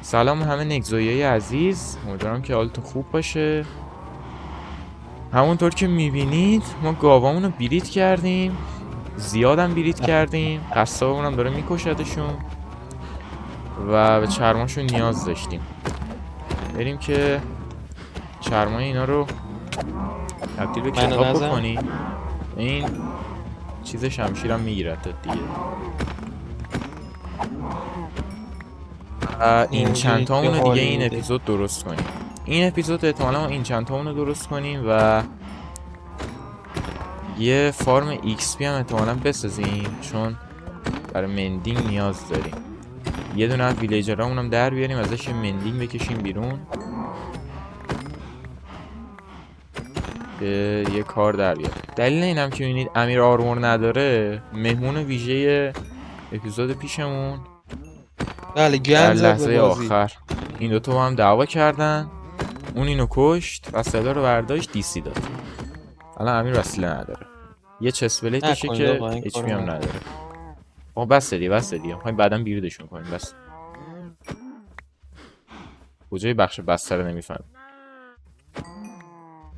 سلام همه نگزویای عزیز، امیدوارم که حالتون خوب باشه. همونطور که میبینید ما گاوامون رو بریت کردیم، زیادم بریت کردیم، قصابمون هم داره میکشدشون و به چرماشون نیاز داشتیم. بریم که چرمای اینا رو تبدیل به منو کتاب نزن. بکنیم. این چیز شمشیرم میگیرد دیگه. این چند توی تامون رو دیگه این هالیووده. اپیزود درست کنیم. این اپیزود احتمالا ما این چند تامون رو درست کنیم و یه فارم ایکس پی هم احتمالا بسازیم، چون برای مندینگ نیاز داریم. یه دونه از ویلیجرامون هم در بیاریم، ازش یه مندینگ بکشیم بیرون که یه کار در بیاد. دلیل اینم که میبینید امیر آرمور نداره، مهمون ویژه اپیزود پیشمون بله، در گند زد به لحظه بازی. آخر این دوتا با هم دعوا کردن، اون اینو کشت و صدا رو برداشت دیسی داد. الان امیر وسیله نداره، یه چسپلیتشه نکنید که آقا، این اچ کارو پی هم نکنید. نداره. آقا بس دیگه میخوایم بعدا بیریدشون کنیم. بس کجای بخش بسته رو نمیفهم.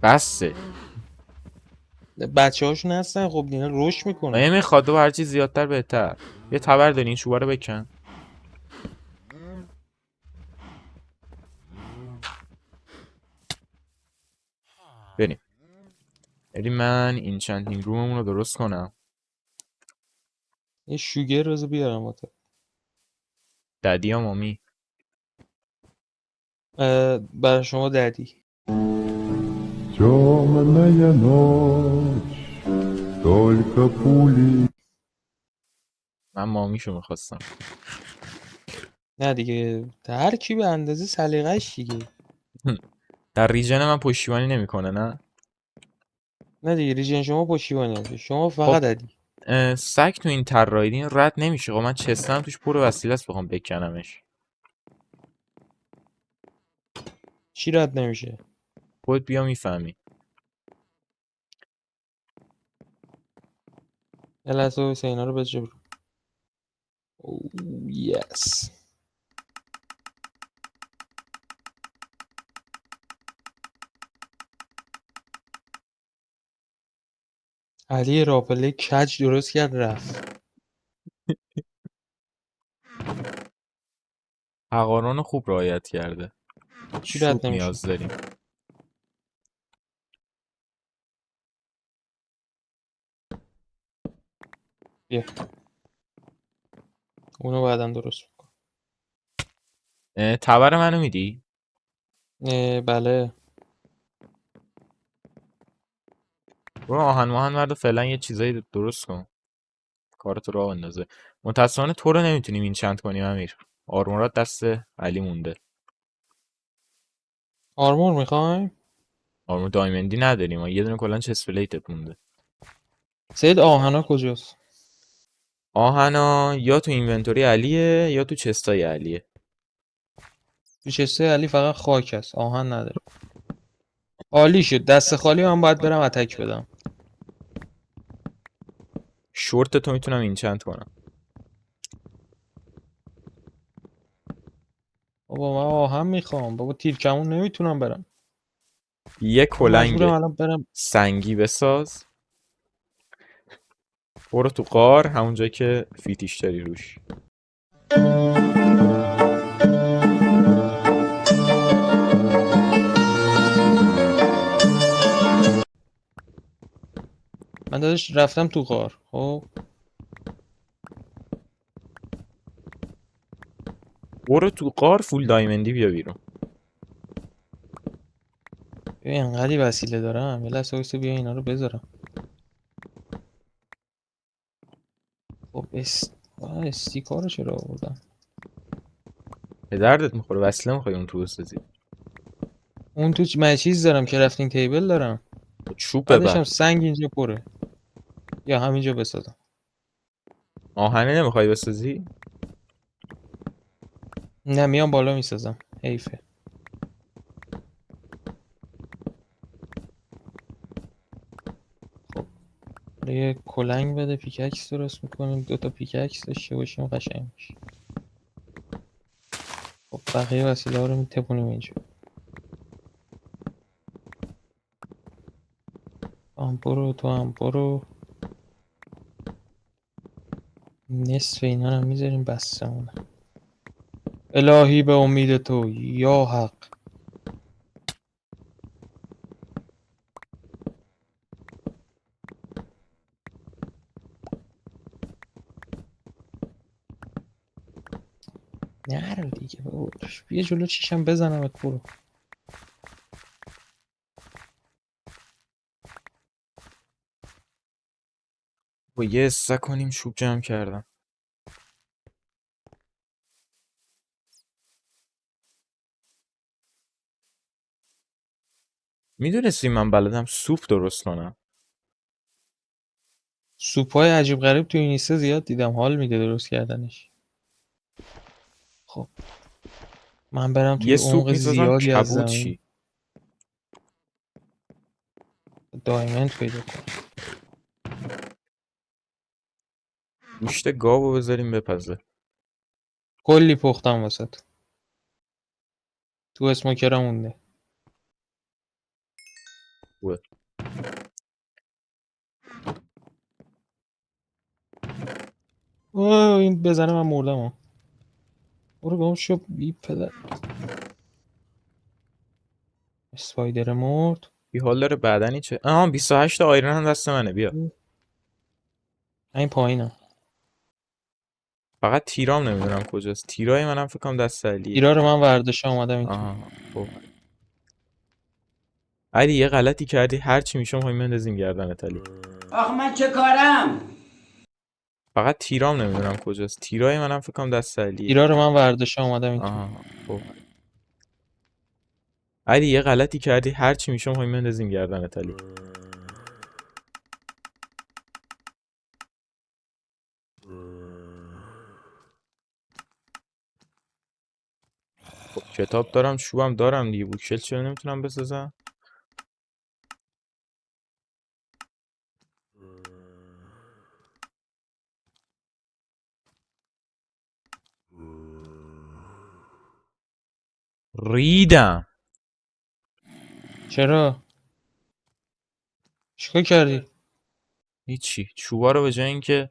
بسه بچه هاشون هستن، خب اینا رشد میکنن. نمیخواد و هرچی زیادتر بهتر. یه تبر داری این شوبا رو بکن. بریم من این چندین روممون رو درست کنم. یه شوگر روزو بیارم واسه. ددی یا مامی؟ برای شما ددی. Темная ночь, только пули. من مامیشو میخواستم. نه دیگه، هر کی به اندازه سلیقه‌اش دیگه. در ریژن من پشتیبانی نمیکنه نه. نه دیگه، ریژن شما پشتیبانی هست، شما خب فقط ددی. سگ تو این تر رایدین رد نمیشه. خب من چستم توش پر وسیله است، بخوام بکنمش. چی رد نمیشه؟ خود بیا میفهمی. یه لحظه وایسا اینا رو بجبر. اوه یس. علی راپله کج درست کرد رفت. حقاران خوب رعایت کرده. چی چوب رد نمیشه؟ نیاز داریم. بیا اونو بعدم درست میکنم. تبر منو میدی؟ بله. برو آهن ماهن مرد فعلا یه چیزایی درست کن، کارتو راه اندازه. متاسفانه تو رو نمیتونیم این چند کنیم امیر. آرمورات دست علی مونده. آرمور میخوایم. آرمور دایمندی نداریم و یه دونه کلا چسپلیتت مونده. سید آهنا کجاست؟ آهنا یا تو اینونتوری علیه یا تو چستای علیه. تو چسته علی فقط خاک هست، آهن نداره. عالی شد، دست خالی من باید برم اتک بدم. شورت تو میتونم این چند کنم. بابا من آهن میخوام، بابا تیرکمون نمیتونم برم. یه من مجبورم کلنگ الان برم. سنگی بساز، برو تو غار همونجا که فیتیش داری روش. من داداش رفتم تو غار، خب برو تو غار فول دایمندی بیا بیرون. ببین انقدی وسیله دارم، یه لحظه وایسا بیا اینا رو بذارم. خب استیکا رو چرا آوردم؟ به دردت میخوره، وصله میخوای اون تو بسازی. اون تو من چیز دارم که رفتین تیبل دارم. چوب بعدش ببر. هم سنگ اینجا پره. یا همینجا بسازم. آهنه نمیخوای بسازی؟ نه میام بالا میسازم، حیفه. خب یه کلنگ بده، پیککس درست میکنیم، دوتا پیککس داشته باشیم قشنگ میشه. خب بقیه وسیله ها رو میتپونیم اینجا. تو هم برو، تو هم برو. نصف اینا رو میذاریم بستمونه. الهی به امید تو یا حق. نرو دیگه بابا. بیا جلو چیشم بزنم برو. با یه استک کنیم چوب جمع کردم. میدونستی من بلدم سوپ درست کنم؟ سوپای عجیب غریب تو این اینستا زیاد دیدم، حال میده درست کردنش. خب من برم توی یه سوپ عمق میسازم زیادی از کبود زمین چی. دایمند پیدا کنم. گوشت گاوو بذاریم بپزه. کلی پختم واسه تو اسموکرم مونده. خوبه. اوه این بزنه من مردم ها. برو گم شو بی پدر. اسپایدر مرد. بی حال داره بدنی چه 28 آیرن هم دست منه. بیا. این پایینم. فقط تیرام نمیدونم کجاست. تیرای منم فکر کنم دست علیه. ایرا رو من ورداشتم اومدم این تو. آها خب علی یه غلطی کردی، هر چی میشه میخوایم بندازیم گردنت علی. آخ من چه کارم؟ فقط تیرام نمیدونم کجاست. تیرای منم فکر کنم دست علیه. ایرا رو من ورداشتم اومدم این تو. آها خب علی یه غلطی کردی، هر چی میشه میخوایم بندازیم گردنت علی. خب کتاب دارم، چوبم دارم دیگه. بوکشل چرا نمیتونم بسازم؟ ریدم. چرا؟ چیکار کردی؟ هیچی. چوبا رو به جای اینکه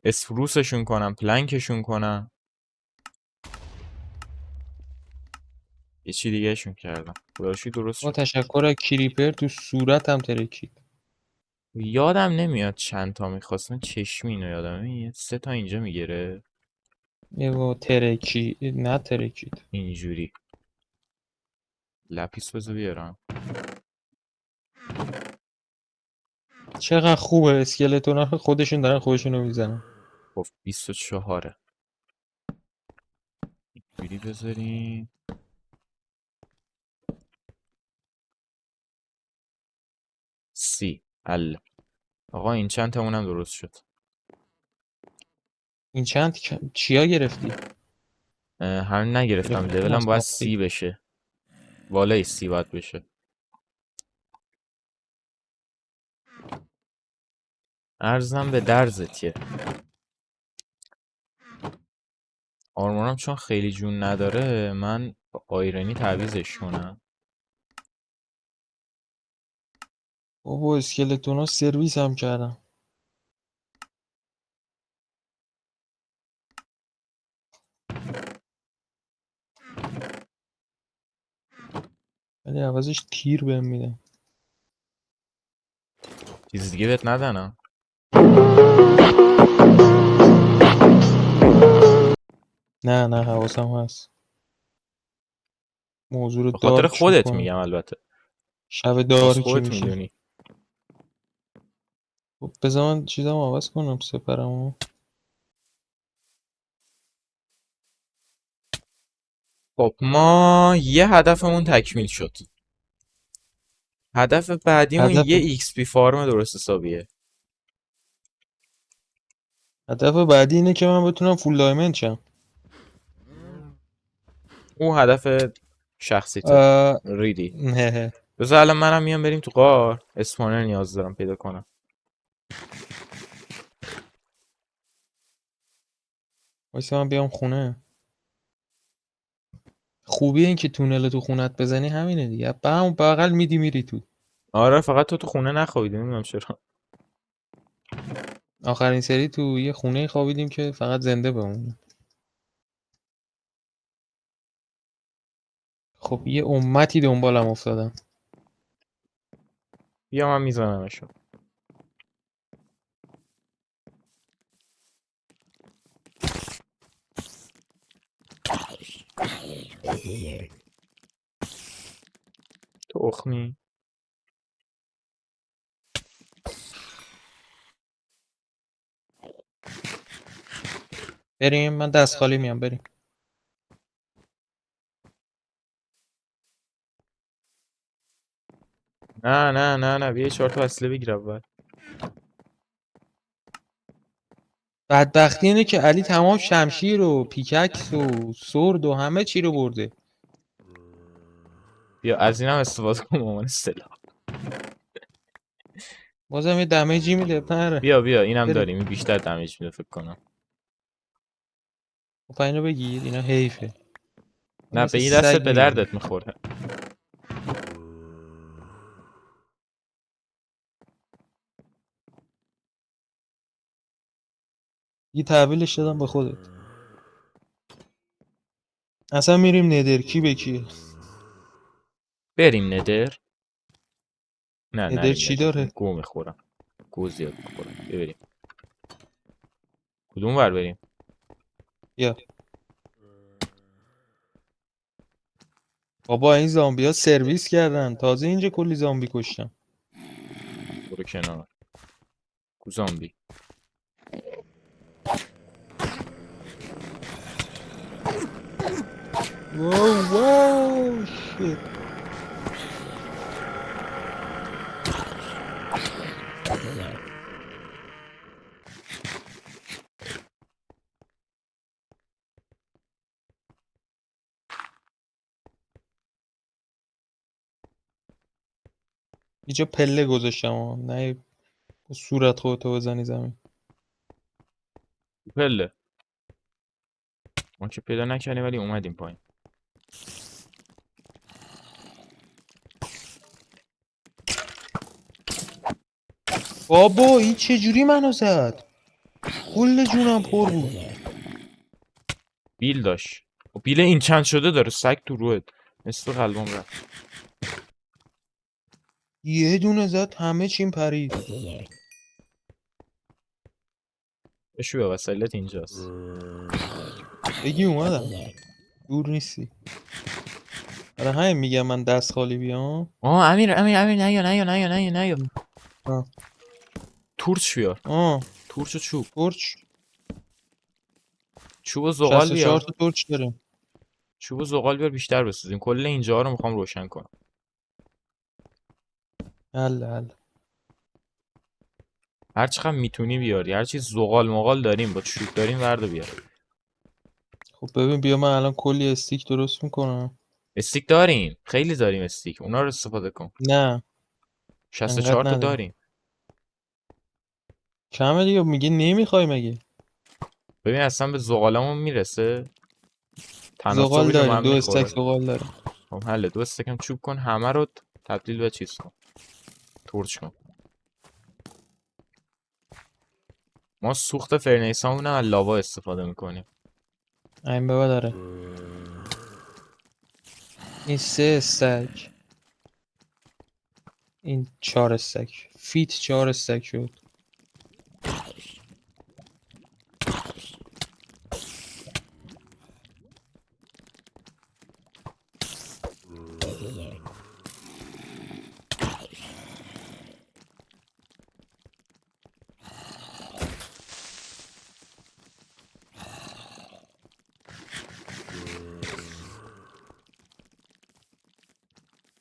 اسفروسشون کنم پلنکشون کنم یه چی دیگه شون کردم. خداشی درست با شد. تشکر از کریپر تو صورتم ترکید. یادم نمیاد چند تا میخواستم. چشمی اینو یادمه 3 تا اینجا میگیره یه با ترکی نه ترکید. اینجوری. لپیس بذار بیارم. چقدر خوبه اسکلتونا خودشون دارن خودشونو میزنن. خب 24 اینجوری بذاریم. سی ال آقا این چند تا اونم درست شد. این چند چیا گرفتی؟ همین نگرفتم. گرفتی لولم باید نساختی. 30 بشه. بالای 30 باید بشه. ارزم به درزت که آرمورم چون خیلی جون نداره من با آیرنی تعویزش کنم. بابا اسکلتونا سرویس هم کردم. ولی عوضش تیر بهم میدن. چیز دیگه بهت ندنم. نه حواسم هست. موضوع رو به خاطر دارک خودت میکنم. میگم البته. شب باز دارکی که خودت میشه. میدونی. خب بذار من چیزم عوض کنم سپرمو. خب ما یه هدفمون تکمیل شد. هدف بعدیمون هدف یه XP فارم درست حسابیه. هدف بعدی اینه که من بتونم فول دایمند شم. اون هدف شخصیته. ریدی. نه بذار الان منم میام بریم تو غار. اسپانر نیاز دارم پیدا کنم. وایسا من بیام خونه. خوبی این که تونل تو خونت بزنی همینه دیگه، به همون بغل میری تو. آره فقط تو خونه نخوابیدی، نمیدونم چرا. آخرین سری تو یه خونه خوابیدیم که فقط زنده بمونه. خب یه امتی دنبالم افتادم. بیا من میزنمشون. تخمی. بریم، من دست خالی میام، بریم. نه نه نه نه، بیا 4 تا اسلحه بگیر اول. بدبختی اینه که علی تمام شمشیر و پیککس و سرد و همه چی رو برده. بیا از اینم استفاده کن به عنوان سلاح. بازم یه دمیجی میده نره. بیا بیا اینم بریم. داریم، این بیشتر دمیج میده فکر کنم. خب اینو بگیر، اینا حیفه. نه مثل به این دستت سگ به میره. دردت میخوره. یه تحویلش دادم به خودت. اصلا میریم ندر، کی به کی؟ بریم ندر. نه ندر نریم چی ندر، داره؟ گو میخورم. گو زیاد میخورم. بریم. کدوم ور بریم؟ یا بابا این زامبی ها سرویس کردن، تازه اینجا کلی زامبی کشتم. برو کنار. کو زامبی. واو واو شit. اینجا پله گذاشتم ها، نه صورت خودتو بزنی زمین. پله. ما که پیدا نکردیم ولی اومدیم پایین. بابا این چجوری منو زد؟ کل جونم پر بود. بیل داشت. و بیل این چند شده داره، سگ تو روت. نصف قلبم رفت. یه دونه زد همه چیم پرید. بشو به وسیلت اینجاست. بگی اومدم، دور نیستی. آره همین میگم من دست خالی بیام. امیر نیا. آه. تورچ بیار. آه تورچ و چوب. تورچ. چوب و زغال 64 بیار. تا تورچ داریم. چوب و زغال بیار بیشتر بسازیم. کل اینجا رو میخوام روشن کنم. حل. هر چقدر میتونی بیاری. هر چی زغال مغال داریم با چوب داریم وردا بیار. خب ببین بیا من الان کلی استیک درست میکنم. استیک داریم. خیلی داریم استیک. اونا رو استفاده کن. نه 64 انقدر تا نداریم. داریم. کمه دیگه، میگه نمیخوای مگه؟ ببین اصلا به زغالمون میرسه. زغال تناسبش رو داریم، من 2 استک میخوره. زغال داریم. خب حله 2 استکم چوب کن، همه رو تبدیل به چیز کن. تورچ کن. ما سوخت فرنیسامون هم از لاوا استفاده میکنیم. این بابا داره. این 3 استک، این 4 استک، فیت 4 استک شد.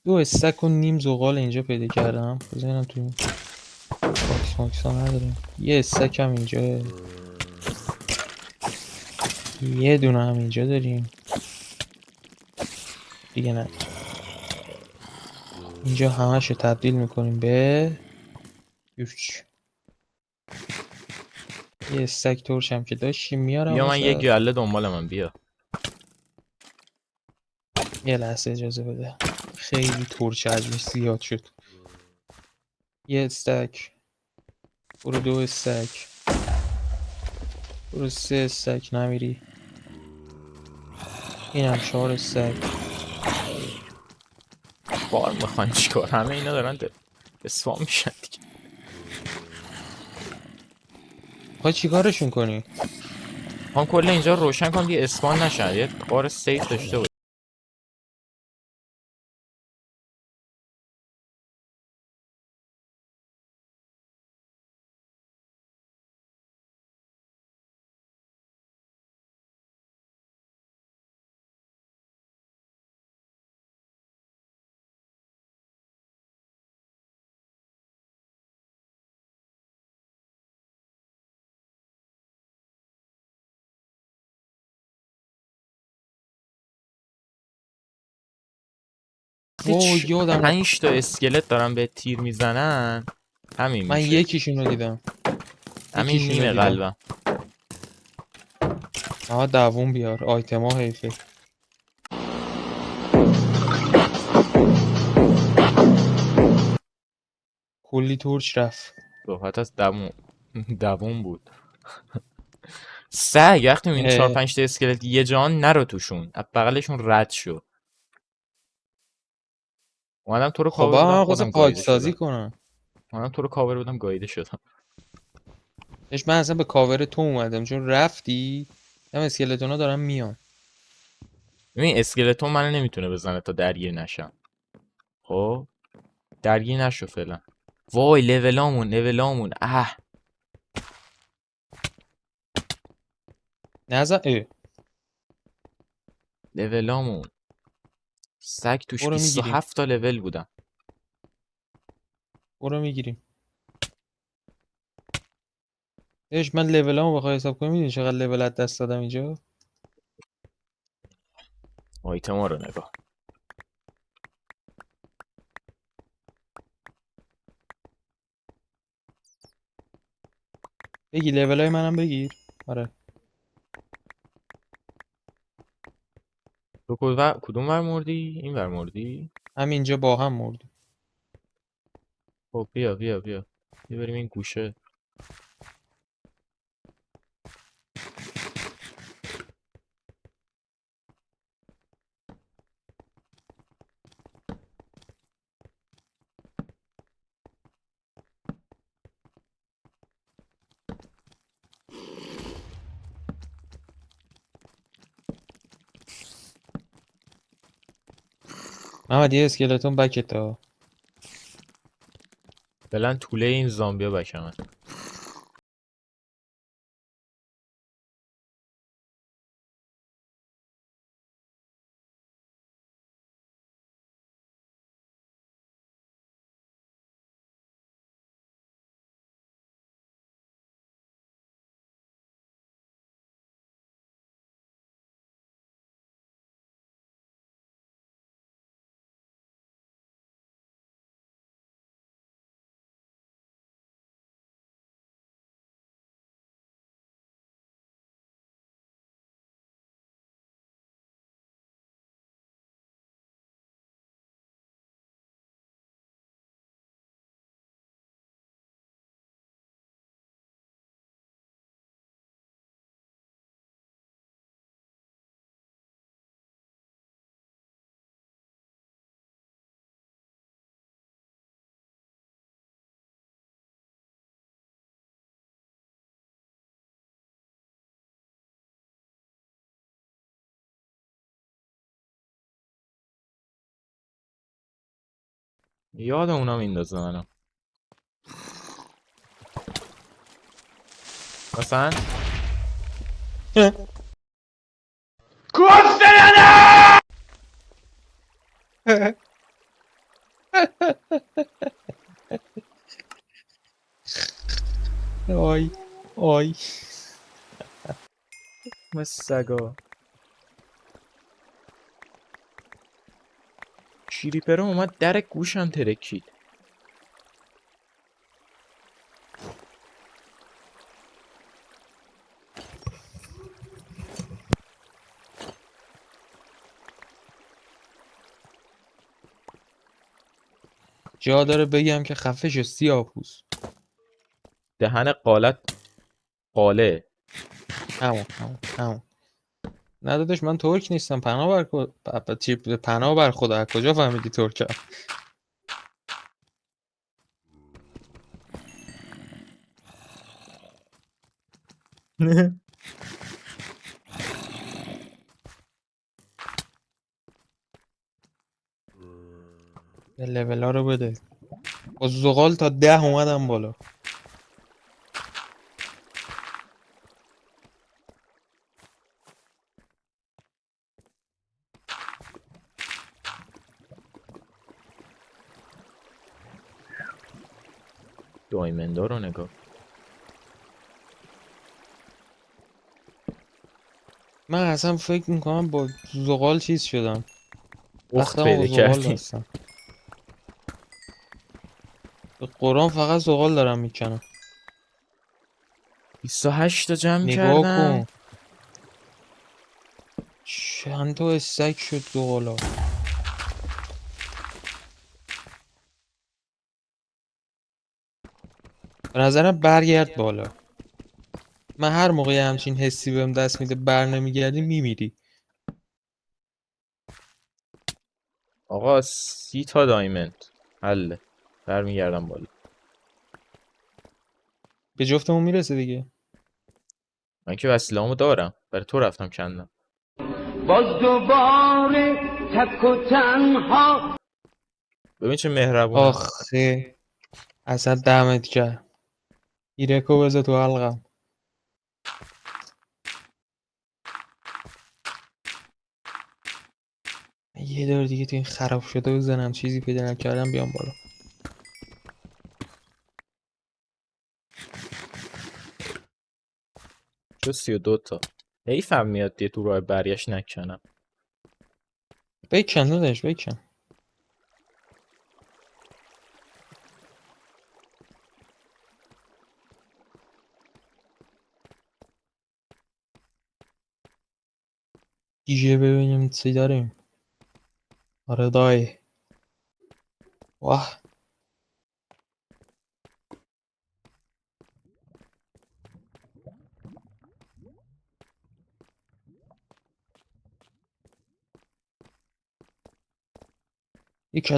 دو استک و نیم زغال اینجا پیدا کردم. بزنم تو این باکس ها نداریم. یه استک هم اینجا، یه دونه هم اینجا داریم دیگه. نه اینجا همش رو تبدیل میکنیم به یوچ. یه استک تورش هم که داشتیم میارم بیا من واسه. یک گله دنبال من بیا. یه لحظه اجازه بده. خیلی ترش حجمش زیاد شد. یه استک. برو 2 استک. برو 3 استک نمیری. اینم 4 استک. بار میخواین چیکار؟ همه اینا دارن اسفام میشن دیگه. خواهی چیکارشون کنی؟ هم کل اینجا روشن کنم دیگه اسپان نشن، یه قار سیف داشته بود. اوه یادم رفت. 5 تا اسکلت دارن به تیر میزنن، همین من میشه. یکیشونو دیدم. همین یکیشونو نیمه دیدم. قلبم. دووم بیار. آیتما حیفه. کلی تورچ رفت. صحبت از دووم بود. سگ وقتی میبینی 4-5 تا اسکلت یه جان نرو توشون، از بغلشون رد شو. اومدم تو رو خب کاور بدم من خودم خواستم گاییده پاکسازی شدم. کنم. اومدم تو رو کاور بدم گاییده شدم. من اصلا به کاور تو اومدم چون رفتی. هم اسکلتونا دارن میان. ببین اسکلتون منو نمیتونه بزنه تا درگیر نشم. خب درگیر نشو فعلا. وای لولامون نزن. لولامون سگ توش برو میگیریم. 27 تا لول بودن. برو میگیریم. من لولامو بخوای حساب کنم میدونی چقدر لول از دست دادم اینجا. آیتما رو نگاه. بگی لولای منم بگیر. آره. تو کدوم ور مردی؟ این ور مردی؟ همینجا با هم مردیم. خب بیا بریم این گوشه. محمد یه اسکلتون بکت ها. فعلا طوله این زامبیا بکمن. یاد اونا میندازه منو. مثلا آی آی. سگا شیریپره اومد در گوشم ترکید. جا داره بگم که خفه شو سیاه‌پوست. دهن قالت قاله. همون نه داداش من ترک نیستم. پناه بر خدا. از کجا فهمیدی ترکم؟ یه لول ها رو بده. با زغال تا 10 اومدم بالا. دایمندا رو نگاه. من اصلا فکر میکنم با زغال چیز شدم. اخت وقتم با پیدا زغال کردی. بستم. به قرآن فقط زغال دارم میکنم. 28 تا جمع نگاه کردم. کن چند تا استک شد زغالا. به نظرم برگرد بالا. من هر موقع همچین حسی بهم دست میده بر نمیگردی میمیری. آقا 30 تا دایمند. حله. برمیگردم بالا. به جفتمون میرسه دیگه. من که وسیله‌امو دارم. برای تو رفتم کندم. باز دوباره تک و تنها. ببین چه مهربونم. آخه اصلا دمت کرد. ایرکو بذار تو حلقم. یه دور دیگه تو این خراب شده بزنم چیزی پیدا نکردم بیام بالا. شد 32 تا. حیفم میاد دیگه تو راه برگشت نکنم. بکن داداش بکن. دیگه ببینیم چی داریم. آره دایی. واه یک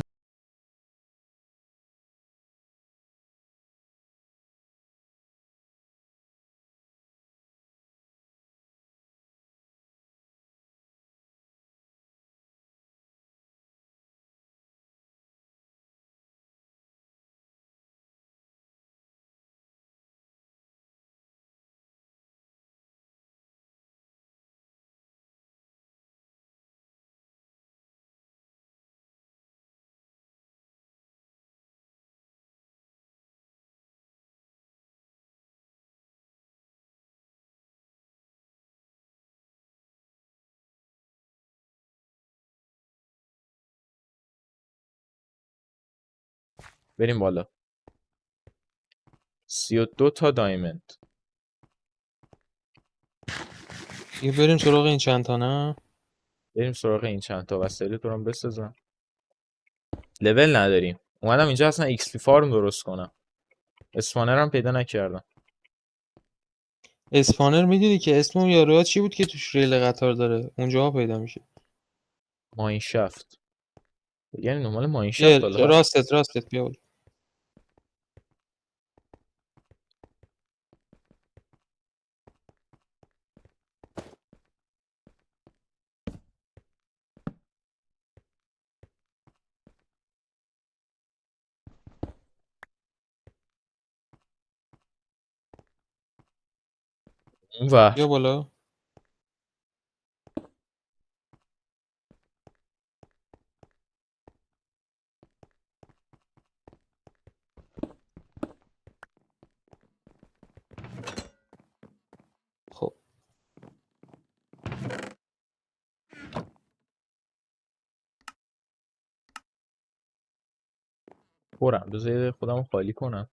بریم بالا. 32 تا دایمند. دیگه بریم سراغ این چند تا نه. بریم سراغ این چند تا وسایل تو رو بسازم. لول نداریم. اومدم اینجا اصلا ایکس پی فارم درست کنم. اسپانر هم پیدا نکردم. اسپانر میدونی که اسم اون یاروها چی بود که توش ریل قطار داره اونجاها پیدا میشه. ماینشافت. یعنی نمال یه ماینشافت حالا هست. راستت بیا بالا. اون ور. بیا بالا. خب پرم. بذار خودمو خالی کنم.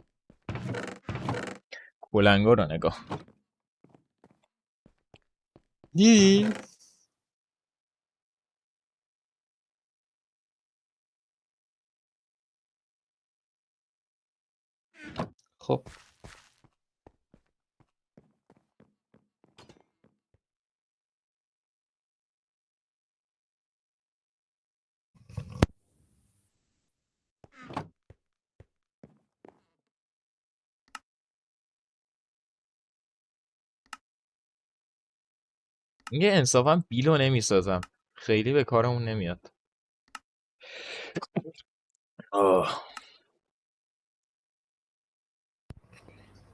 کلنگا رو نگاه. دیدی خب میگه انصافا بیلو نمیسازم، خیلی به کارمون نمیاد.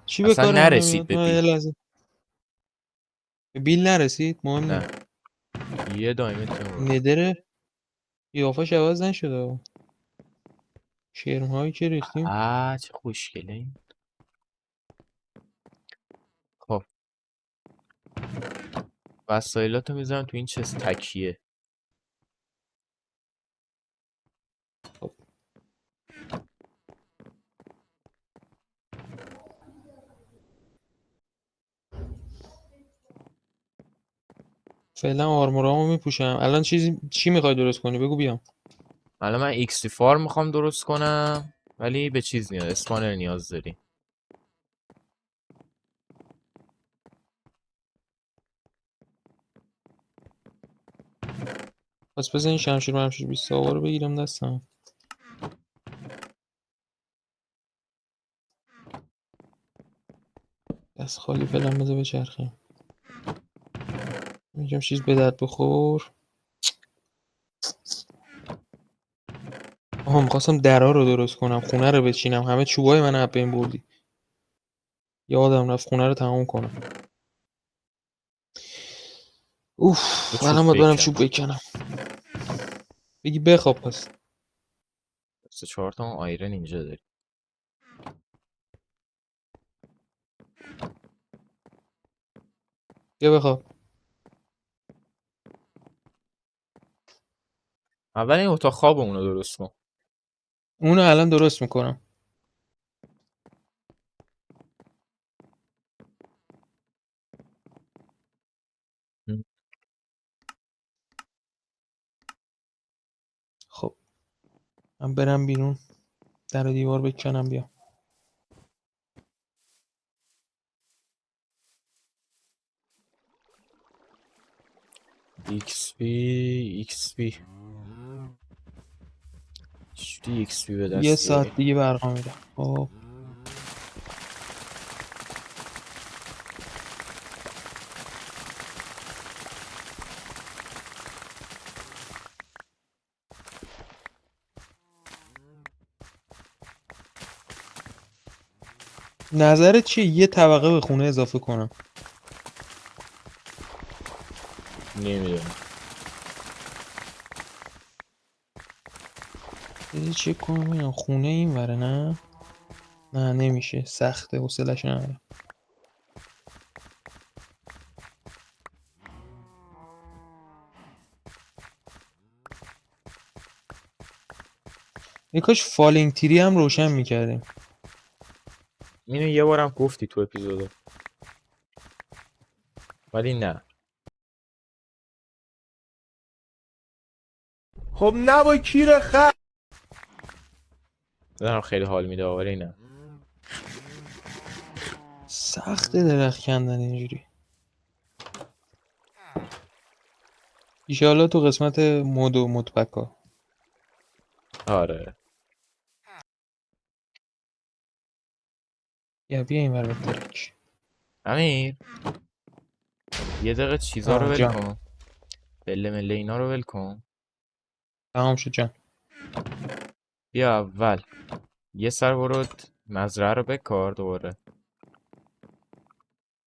چی به اصلا کارمون نرسید نمیاد؟ به من یه بیل. لحظه به بیل نرسید، مهم نه نیست. یه دایمتون رو ندره قیافش عوض نشده، شرم‌هایی که ریختیم. چه خوشگله این. خب وسایلاتو میذارم تو این چست تکیه. فعلا آرمورامو میپوشم. الان چی میخوای درست کنی بگو بیام. حالا من ایکس فار میخوام درست کنم، ولی به چیز نیاز، اسپانر نیاز داری. پس بذار این شمشیر 20 رو بگیرم دستم. دست خالی فعلا بذار بچرخیم. میگم چیز به درد بخور. آها میخواستم درا رو درست کنم، خونه رو بچینم. همه چوبای من از بین بردی. یادم رفت خونه رو تموم کنم. اوف یه چوب الان باید برم بکن. چوب بکنم. بگی بخواب پس. 4 تا آیرن اینجا داری. بیا بخواب. اول این اتاق خوابمون رو درست کن. اونو الان درست میکنم. خب من برم بیرون، در و دیوار بکنم بیام. XP چجوری XP به یه دست بیاریم؟ ساعت دیگه برقا میره. خب نظرت چیه یه طبقه به خونه اضافه کنم؟ نمیدونم. بذار چک کنم ببینم خونه این وره. نه نمیشه، سخته، حوصله‌اش ندارم. یه کاش فالینگ تیری هم روشن میکردیم. اینو یه بارم گفتی تو اپیزودا، ولی نه. خب نبا کیر خر. دارم خیلی حال میده ولی نه. سخته درخت کندن اینجوری. ایشالا تو قسمت مد و مدپکا. آره یا بیا این ور بترک. امیر یه دقیقه چیزا رو ول جان کن، بله مله اینا رو ول کن. تمام شد جان. بیا اول یه سر برو مزرعه رو بکار دوباره،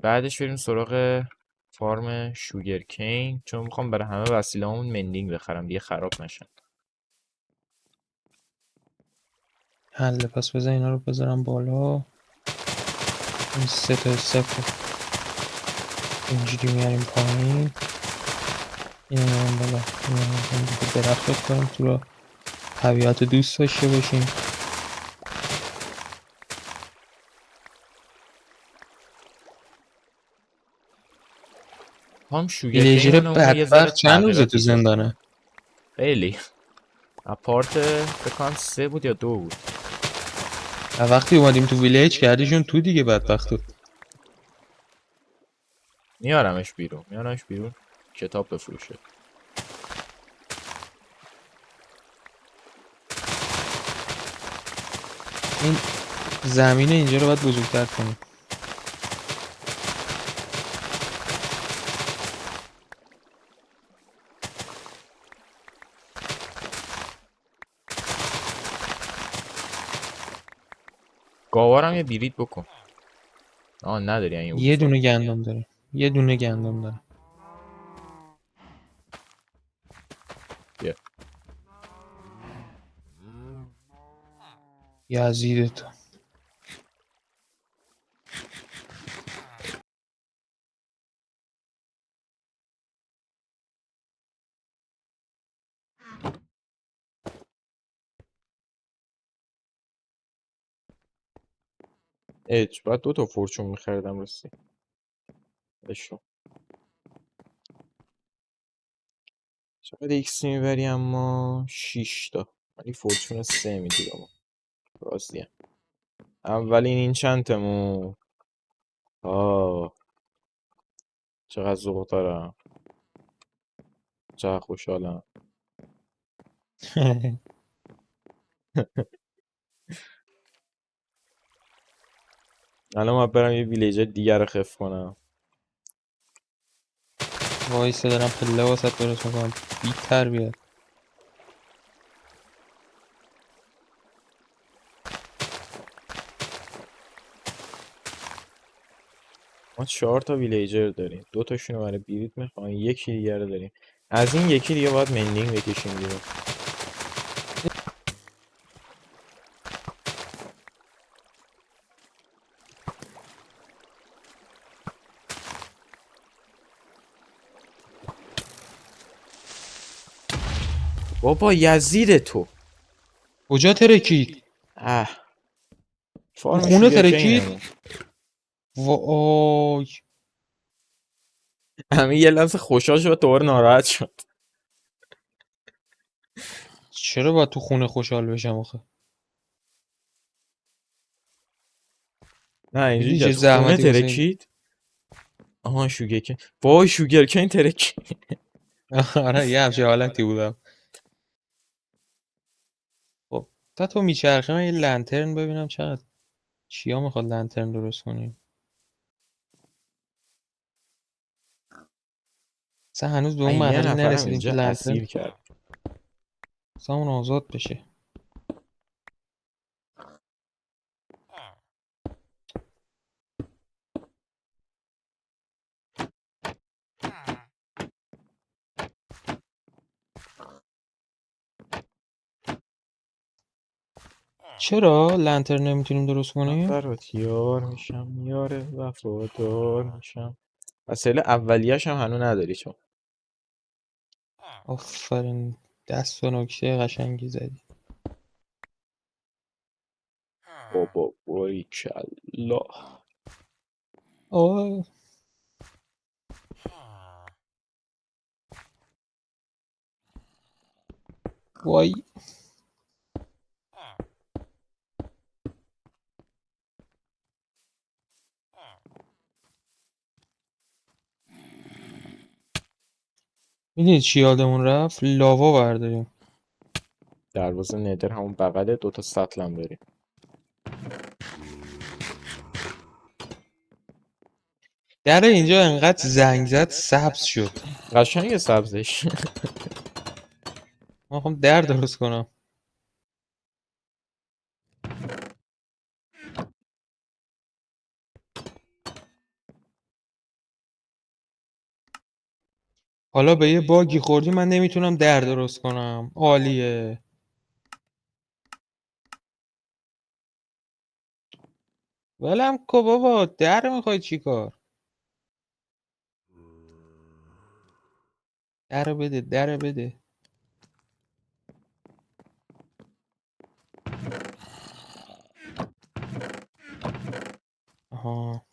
بعدش بریم سراغ فارم شوگر کین، چون میخوام برای همه وسیله همون مندینگ بخرم دیگه خراب نشن. حله پس بذار اینا رو بذارم بالا. این 3 تا استک رو اینجوری میاریم پایین. این میاریم بالا. این میاریم بالا. درخت کنیم تو رو طبیعت دوست داشته باشیم. هم شوگر ویلیجر کینمون رو یه ذره بدبخت چند روزه تغییرات تو ایجاد زندانه؟ کنم. خیلی اپارت فکرم 3 بود یا 2 بود. وقتی اومدیم تو ویلیج کردیشون تو دیگه بدبختو. میارمش بیرون کتاب بفروشه. این زمین اینجا رو باید بزرگتر کنیم. گاوارم یه بیرید بکن. نداری این یه دونه گندم داره. یه دونه گندم داره. بیا. یزید تو. باید 2 تا فورچون می‌خریدم راستی. بشو. چقدر ایکس میبری اما 6 تا. ولی فورچون 3 میدی بابا. راضیم. اولین این چند تمون. چقدر ذوق دارم. چقدر خوشحالم. الان باید برم یه ویلیج دیگر رو خف کنم. وایسه دارم پله واسط درست میکنم. بی تربیت. ما 4 تا ویلیجر داریم. 2 تاشون رو برای بیریت میخوام. یکی دیگر رو داریم. از این یکی دیگه باید مندینگ بکشیم بیرون. بابا یزید تو. کجا ترکید؟ فارم خونه شوگر ترکید؟ کینمون. وای. همین یه لحظه خوشحال شد دوباره ناراحت شد. چرا باید تو خونه خوشحال بشم آخه؟ نه اینجوری دیدی که چه تو خونه زحمتی واسه این. ترکید. شوگر کین. وای شوگر کین ترکید. آره یه همچه حالتی بودم. خب تا تو میچرخه من یه لنترن ببینم چقدر چیا میخواد لنترن درست کنیم. اصلا هنوز به اون یه مرحله نفرم نرسیدیم که اینجا لنترن اسیر کرد. اون آزاد بشه. چرا لنترن نمیتونیم درست من کنیم؟ برات یار میشم یار وفادار میشم. وسیله اولیه‌ش هم هنوز نداری چون. آفرین. دست و نکته قشنگی زدی. بابا باریکلا. آه. وای. میدونی چی یادمون رفت؟ لاوا برداریم. دروازه ندر همون بغله 2 تا سطل هم داریم. در اینجا انقدر زنگ زد سبز شد. قشنگ سبزش. من خواهم در درست کنم. حالا به یه باگی خوردی من نمیتونم در درست کنم. عالیه. ولم کو بابا در میخوای چی کار؟ در بده در بده. آها.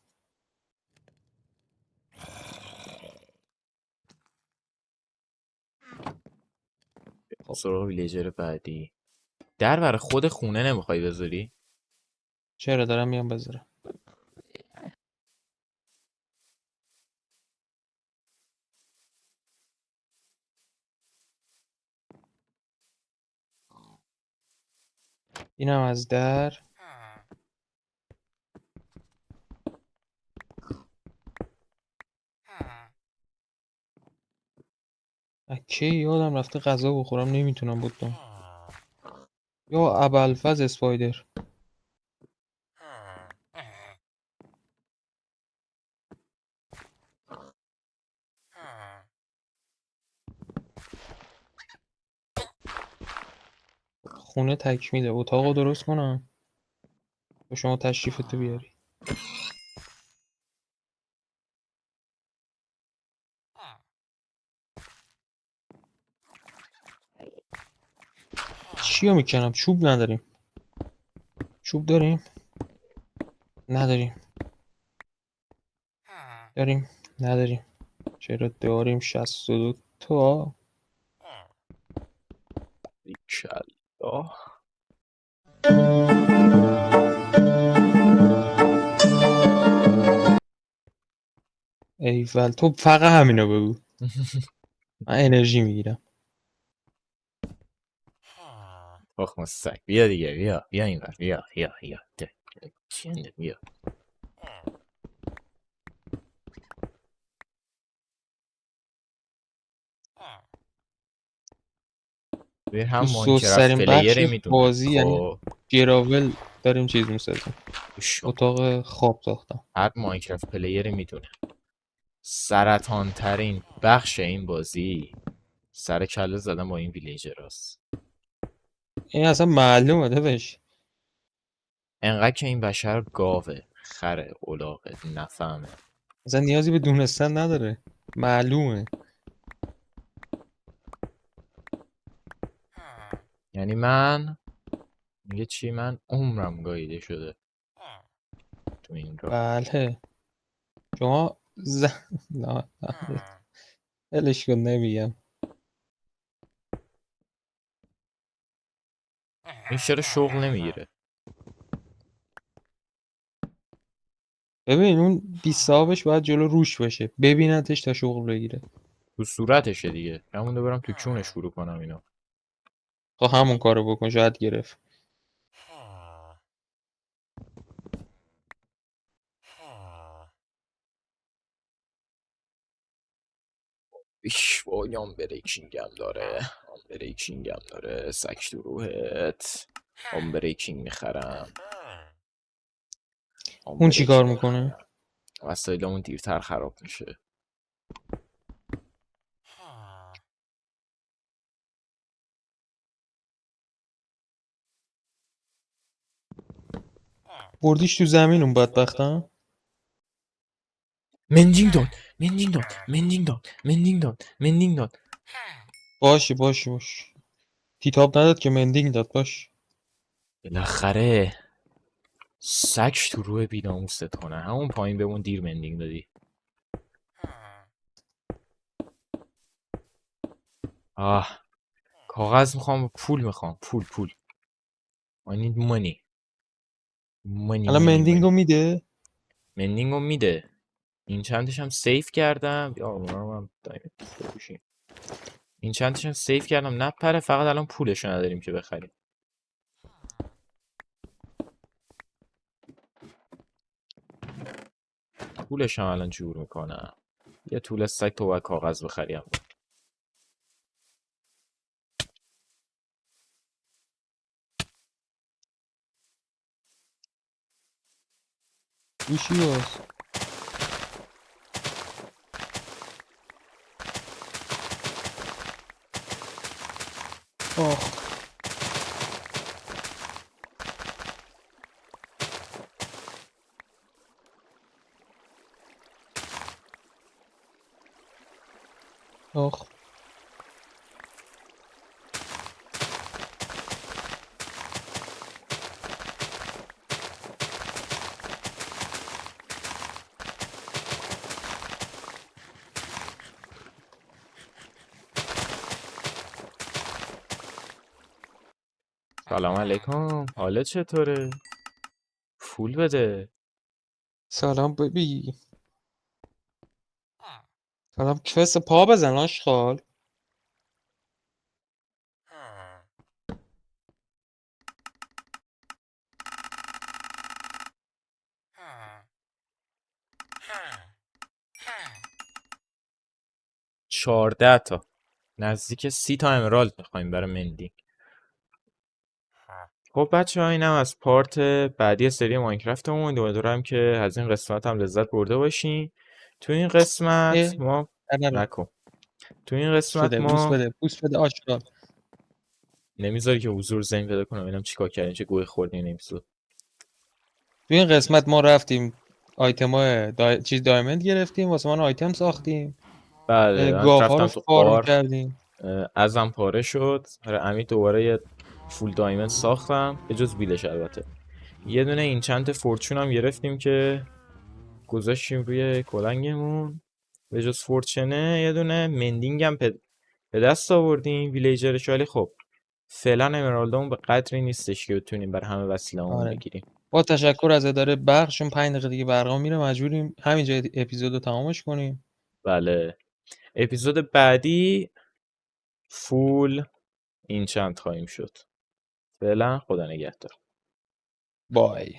خب سراغ ویلیجر بعدی. در برای خود خونه نمیخوای بذاری؟ چرا دارم میام بذارم. اینم از در. کی یادم رفته غذا بخورم نمیتونم بودم. یا ابوالفضل اسپایدر. خونه تکمیله. اتاقو درست کنم و شما تشریفتو بیاری. چیو میکنم؟ چوب نداریم. چوب داریم؟ نداریم. داریم؟ نداریم. چرا داریم 62 تا. ایشالله. ایول تو فقط همینو بگو. من انرژی میگیرم. تخم سگ بیا دیگه، بیا اینور، بیا چنده بیا. ببین هم تو ماینکرافت سوسترین بخش پلیری میدونه. بازی یعنی خب گراول داریم چیز میسازیم. گوش کن. اتاق خواب ساختم. هر ماینکرافت پلیری میدونه سرطان ترین بخش این بازی سر کله زدن با این ویلیجراست. این اصلا معلومه داداش. انقدر که این بشر گاوه، خره، الاغه، نفهمه. اصلا نیازی به دونستن نداره. معلومه. یعنی من میگه چی؟ من عمرم گاییده شده تو این راه. بله. شما نه ولش کن نمیگم. این چرا شغل نمیگیره؟ ببین اون 20 صاحبش باید جلو روش باشه ببینتش تا شغل بگیره. تو صورتشه دیگه. همونده برم تو کونش شروع کنم اینو. خب همون کارو بکن شاید گرفت. ایش وای آمبریکینگ هم داره. سک تو روحت. آمبریکینگ میخرم. اون چی کار میکنه؟ وسایلمون دیرتر خراب میشه. بردیش تو زمین اون بدبختم. مندینگ داد. باشه تیتاب نداد که مندینگ داد باش. بالاخره سک تو روح بیناموست کنه. همون پایین بمون دیر مندینگ دادی. کاغذ میخوام، پول میخوام. پول I need money. الان مندینگو میده. مندینگو میده. این چندش هم سیف کردم. یا اونها هم بپوشیم. این چندش هم سیف کردم نپره. فقط الان پولشو نداریم که بخریم. پولش هم الان جور میکنم. یه طول سگ تو باید کاغذ بخریم. گوشی باز. آخ آخ. سلام علیکم. حالت چطوره؟ پول بده. سلام ببی. سلام کس پا بزن آشغال. چارده تا نزدیک 30 تا امرالد میخوایم برای مندینگ. خب بچه ها اینم از پارت بعدی سری ماینکرافتمون. امیدوارم که از این قسمت هم لذت برده باشین. تو این قسمت ما نکن. تو این قسمت شده بوس ما بده بوس بده آشغال. نمیذاری که حضور ذهن پیدا کنم ببینم چیکار کردین، چه گوی خوردین این اپیزود. تو این قسمت ما رفتیم آیتمای چیز دایموند گرفتیم واسه من آیتم ساختیم. بله من گاف ها رفتم رو تو فارم قار، کردیم. ازم پاره شد. آره امید دوباره یه فول دایموند ساختم به جز بیلش. البته یه دونه اینچنت فورچون هم گرفتیم که گذاشتیم روی کلنگمون. به جز فورچنه یه دونه مندینگ هم به دست آوردیم ویلیجرش. ولی خب فعلا امرالدمون به قدری نیستش که بتونیم بر همه وسیله‌مون آره. بگیریم. با تشکر از اداره برق، چون 5 دقیقه دیگه برقا میره مجبوریم همینجا اپیزودو تمامش کنیم. بله اپیزود بعدی فول اینچنت خواهیم شد. فعلا خدا نگهدار. بای.